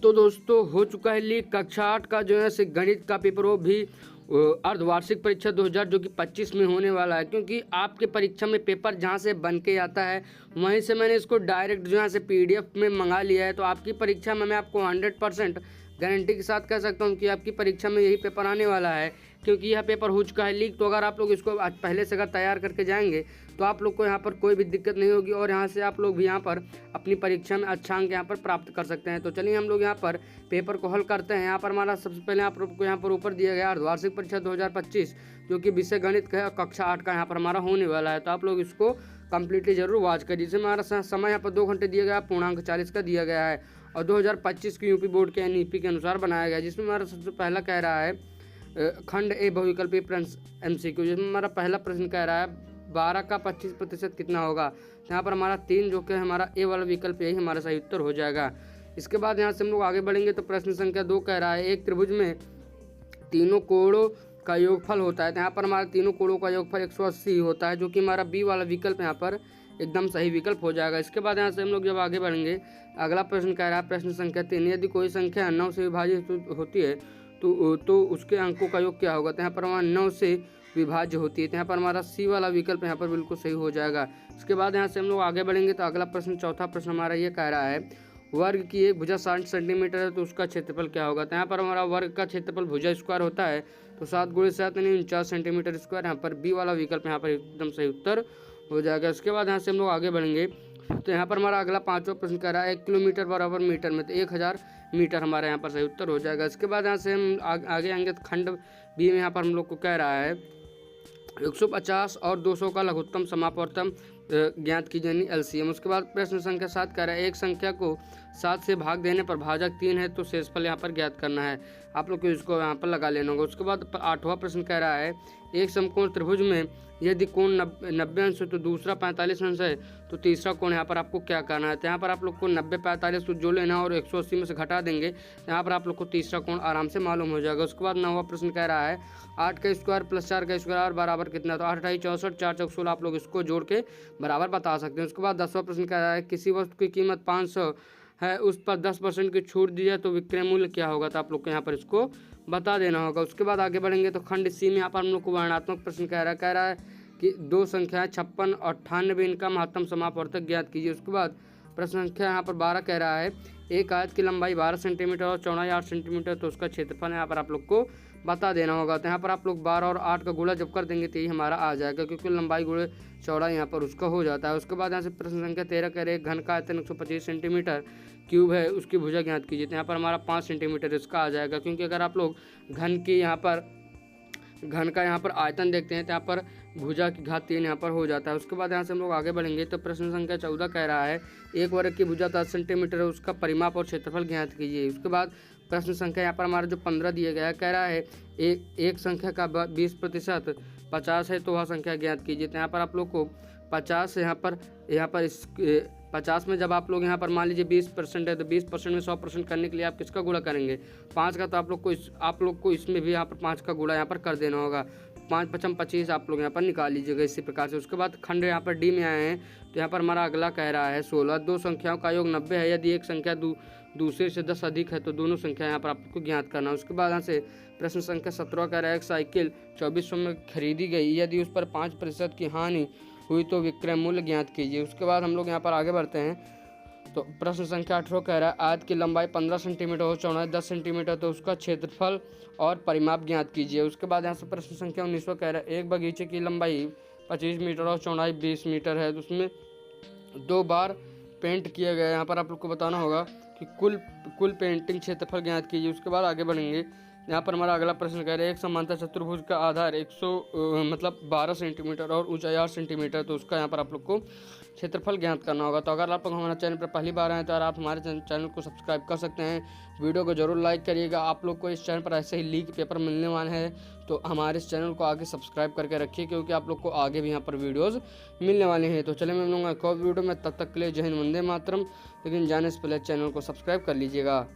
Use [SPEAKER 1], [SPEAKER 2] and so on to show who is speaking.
[SPEAKER 1] तो दोस्तों हो चुका है लीक कक्षा 8 का जो है से गणित का पेपर, वो भी अर्धवार्षिक परीक्षा 2000 जो कि 25 में होने वाला है। क्योंकि आपके परीक्षा में पेपर जहां से बन के आता है वहीं से मैंने इसको डायरेक्ट जो है से PDF में मंगा लिया है। तो आपकी परीक्षा में मैं आपको 100% गारंटी के साथ कह सकता हूं कि आपकी परीक्षा में यही पेपर आने वाला है। क्योंकि यह पेपर हो चुका है लीक। तो अगर आप लोग इसको आज पहले से अगर तैयार करके जाएंगे तो आप लोग को यहाँ पर कोई भी दिक्कत नहीं होगी और यहाँ से आप लोग भी यहाँ पर अपनी परीक्षा में अच्छा अंक यहाँ पर प्राप्त कर सकते हैं। तो चलिए हम लोग यहाँ पर पेपर को हल करते हैं। यहाँ पर हमारा सबसे पहले आप लोग को यहाँ पर ऊपर दिया गया अर्धवार्षिक परीक्षा 2025 जो कि विषय गणित का कक्षा 8 का यहाँ पर हमारा होने वाला है। तो आप लोग इसको कंप्लीटली जरूर वॉच करिए। जिसमें हमारा समय यहाँ पर 2 घंटे दिया गया, पूर्णांक 40 का दिया गया है और 2025 की यूपी बोर्ड के NEP के अनुसार बनाया गया। जिसमें हमारा सबसे पहला कह रहा है खंड ए बहुविकल्पीय MCQ, जिसमें हमारा पहला प्रश्न कह रहा है 12 का 25% कितना होगा। तो यहाँ पर हमारा 3 जो कि हमारा ए वाला विकल्प यही हमारा सही उत्तर हो जाएगा। इसके बाद यहाँ से हम लोग आगे बढ़ेंगे तो प्रश्न संख्या 2 कह रहा है एक त्रिभुज में तीनों कोणों का योगफल होता है। तो यहाँ पर हमारा तीनों कोणों का योगफल 180 होता है, जो कि हमारा बी वाला विकल्प यहाँ पर एकदम सही विकल्प हो जाएगा। इसके बाद यहाँ से हम लोग जब आगे बढ़ेंगे अगला प्रश्न कह रहा है प्रश्न संख्या 3 यदि कोई संख्या 9 से विभाजित होती है तो उसके अंकों का योग क्या होगा। तो यहाँ पर हमारा 9 से विभाज्य होती है। तो यहाँ पर हमारा सी वाला विकल्प यहाँ पर बिल्कुल सही हो जाएगा। इसके बाद यहाँ से हम लोग आगे बढ़ेंगे तो अगला प्रश्न चौथा प्रश्न हमारा ये कह रहा है वर्ग की एक भुजा 60 सेंटीमीटर है तो उसका क्षेत्रफल क्या होगा। तो यहाँ पर हमारा वर्ग का क्षेत्रफल भुजा स्क्वायर होता है तो 7 × 7 यानी 49 सेंटीमीटर स्क्वायर। यहाँ पर बी वाला विकल्प यहाँ पर एकदम सही उत्तर हो जाएगा। इसके बाद यहाँ से हम लोग आगे बढ़ेंगे तो यहाँ पर हमारा अगला 5वां प्रश्न कह रहा है 1 किलोमीटर बराबर मीटर में, तो 1000 मीटर हमारे यहाँ पर सही उत्तर हो जाएगा। इसके बाद यहाँ से हम आगे आएंगे तो खंड बी में यहाँ पर हम लोग को कह रहा है 150 और 200 का लघुत्तम समापवर्तन ज्ञात कीजिए यानी LCM। उसके बाद प्रश्न संख्या 7 कह रहा है एक संख्या को 7 से भाग देने पर भाजक 3 है तो शेषफल यहाँ पर ज्ञात करना है। आप लोग को इसको यहाँ पर लगा लेना होगा। उसके बाद 8वां प्रश्न कह रहा है एक समकोण त्रिभुज में यदि कोण 90 अंश है तो दूसरा 45 अंश है तो तीसरा कोण यहाँ पर आपको क्या करना है। तो यहाँ पर आप लोग को 90 45 तो जो लेना और 180 में से घटा देंगे तो यहाँ पर आप लोग को तीसरा कोण आराम से मालूम हो जाएगा। उसके बाद 9वां प्रश्न कह रहा है 8 का स्क्वायर प्लस 4 का स्क्वायर बराबर कितना। तो 8 8 64 4 4 16 आप लोग इसको जोड़ के बराबर बता सकते हैं। उसके बाद 10वां प्रश्न कह रहा है किसी वस्तु की कीमत 500 है उस पर 10% की छूट दी जाए तो विक्रय मूल्य क्या होगा। तो आप लोग को यहाँ पर इसको बता देना होगा। उसके बाद आगे बढ़ेंगे तो खंड सी में यहाँ पर हम लोग को वर्णात्मक प्रश्न कह रहा है कि 2 संख्याएं 56 और 98 इनका महत्तम समापवर्तक ज्ञात कीजिए। उसके बाद प्रश्न संख्या यहाँ पर 12 कह रहा है एक आयत की लंबाई 12 सेंटीमीटर और चौड़ाई 8 सेंटीमीटर तो उसका क्षेत्रफल यहाँ पर आप लोग को बता देना होगा। तो यहाँ पर आप लोग 12 और 8 का गुणा जब कर देंगे तो ये हमारा आ जाएगा क्योंकि लंबाई गुणे चौड़ाई यहाँ पर उसका हो जाता है। उसके बाद यहाँ से प्रश्न संख्या 13 कह रहे घन का आयतन 125 सेंटीमीटर क्यूब है उसकी भुजा ज्ञात कीजिए। तो यहाँ पर हमारा 5 सेंटीमीटर इसका आ जाएगा क्योंकि अगर आप लोग घन का यहाँ पर आयतन देखते हैं तो यहाँ पर भुजा की घात 3 यहाँ पर हो जाता है। उसके बाद यहाँ से हम लोग आगे बढ़ेंगे तो प्रश्न संख्या 14 कह रहा है एक वर्ग की भुजा 10 सेंटीमीटर है उसका परिमाप और क्षेत्रफल ज्ञात कीजिए। उसके बाद प्रश्न संख्या यहाँ पर हमारा जो 15 दिया गया है कह रहा है एक संख्या का 20% 50 है तो वह संख्या ज्ञात कीजिए। तो यहाँ पर आप लोग को 50 यहाँ पर इस 50 में जब आप लोग यहाँ पर मान लीजिए 20% है तो 20% में 100% करने के लिए आप किसका गुणा करेंगे 5 का। तो आप लोग को इसमें भी यहाँ पर 5 का गुणा यहाँ पर कर देना होगा। 5 5 25 आप लोग यहाँ पर निकाल लीजिएगा इसी प्रकार से। उसके बाद खंड यहाँ पर डी में आए हैं तो यहाँ पर हमारा अगला कह रहा है 16 दो संख्याओं का योग 90 है यदि एक संख्या दूसरे से 10 अधिक है तो दोनों संख्या यहाँ पर आपको ज्ञात करना है। उसके बाद यहाँ से प्रश्न संख्या 17 कह रहा है एक साइकिल 2400 में खरीदी गई यदि उस पर 5% की हानि हुई तो विक्रय मूल्य ज्ञात कीजिए। उसके बाद हम लोग यहाँ पर आगे बढ़ते हैं तो प्रश्न संख्या 18 कह रहा है आयत की लंबाई 15 सेंटीमीटर और चौड़ाई 10 सेंटीमीटर तो उसका क्षेत्रफल और परिमाप ज्ञात कीजिए। उसके बाद यहाँ से प्रश्न संख्या 19 कह रहा है एक बगीचे की लंबाई 25 मीटर और चौड़ाई 20 मीटर है तो उसमें 2 बार पेंट किया गया है। यहाँ पर आप लोग को बताना होगा कि कुल पेंटिंग क्षेत्रफल ज्ञात कीजिए। उसके बाद आगे बढ़ेंगे यहाँ पर हमारा अगला प्रश्न कह रहे हैं एक समांतर चतुर्भुज का आधार 12 सेंटीमीटर और ऊंचाई 8 सेंटीमीटर तो उसका यहाँ पर आप लोग को क्षेत्रफल ज्ञात करना होगा। तो अगर आप लोग हमारे चैनल पर पहली बार आए तो आप हमारे चैनल को सब्सक्राइब कर सकते हैं। वीडियो को जरूर लाइक करिएगा। आप लोग को इस चैनल पर ऐसे ही लीक पेपर मिलने वाले हैं तो हमारे इस चैनल को आगे सब्सक्राइब करके रखिए क्योंकि आप लोग को आगे भी यहाँ पर वीडियोज़ मिलने वाले हैं। तो चलिए मैं मिलूंगा एक और वीडियो में, तब तक के लिए जय हिंद वंदे मातरम। लेकिन जाने से पहले चैनल को सब्सक्राइब कर लीजिएगा।